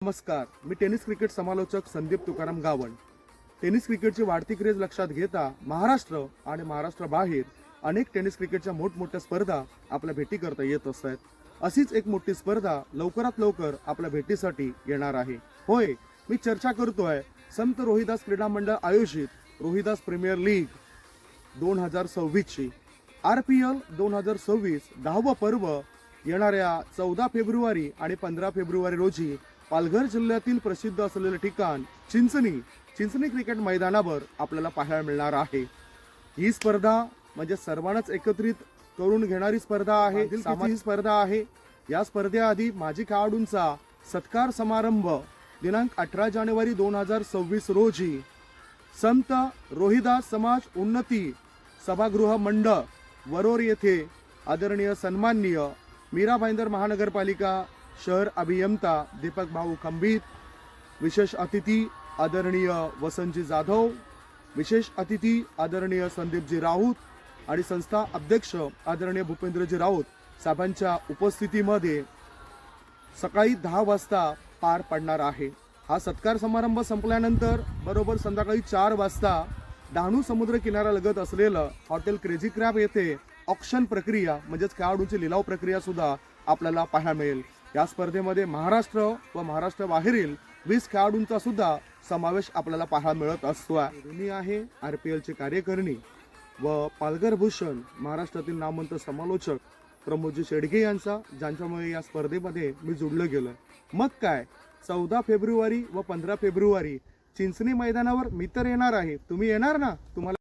नमस्कार, मी tennis cricket समालोचक Sandeep Tukaram Gawan. Tennis क्रिकेटची वाढती क्रेज लक्षात घेता महाराष्ट्र आणि महाराष्ट्राबाहेर अनेक टेनिस क्रिकेटच्या मोठमोठ्या स्पर्धा आपल्या भेटी करता येत असतात। अशीच एक मोठी स्पर्धा लवकरात लवकर आपल्या भेटीसाठी येणार आहे। होय, मी चर्चा करतोय संत रोहिदास क्रीडा मंडळ आयोजित रोहिदास प्रीमियर लीग 2026 ची। RPL 2026 10वं पर्व येणाऱ्या 14 फेब्रुवारी आणि 15 फेब्रुवारी रोजी पालघर जिल्ह्यातील प्रसिद्ध असलेले ठिकाण चिंचणी क्रिकेट मैदानावर आपल्याला पाहायला मिळणार आहे। ही स्पर्धा म्हणजे सर्वांनाच एकत्रित करून घेणारी स्पर्धा आहे, सामाजिक स्पर्धा आहे। या स्पर्धेआधी माजी खेळाडूंचा सत्कार समारंभ दिनांक 18 जानेवारी 2026 रोजी संत रोहिदास समाज उन्नती सभागृह मंडळ वरोर येथे आदरणीय सन्माननीय मीरा भाईंदर महानगरपालिका शहर अभियंता दीपक भाऊ खंबीर, विशेष अतिथी आदरणीय वसंतजी जाधव, विशेष अतिथी आदरणीय संदीपजी राऊत आणि संस्था अध्यक्ष आदरणीय भूपेंद्रजी राऊत साहेबांच्या उपस्थितीमध्ये सकाळी 10 वाजता पार पडणार आहे। हा सत्कार समारंभ संपल्यानंतर बरोबर संध्याकाळी 4 वाजता डहाणू समुद्र किनाऱ्यालगत असलेलं हॉटेल क्रेझी क्रॅब येथे ऑक्शन प्रक्रिया म्हणजेच खेळाडूंची लिलाव प्रक्रिया सुद्धा आपल्याला पाहायला मिळेल। या स्पर्धेमध्ये महाराष्ट्र व महाराष्ट्राबाहेरील 20 खेळाडूंचा सुद्धा समावेश आपल्याला पाहायला मिळत असतो। दोन्ही आहे RPL चे कार्यकारिणी व पालघर भूषण महाराष्ट्रातील नामवंत समालोचक प्रमोदजी शेडगे यांचा, ज्यांच्यामुळे या स्पर्धेमध्ये मी जोडलं गेलं। मग काय, 14 फेब्रुवारी व 15 फेब्रुवारी चिंचणी मैदानावर मी तर येणार आहे, तुम्ही येणार ना? तुम्हाला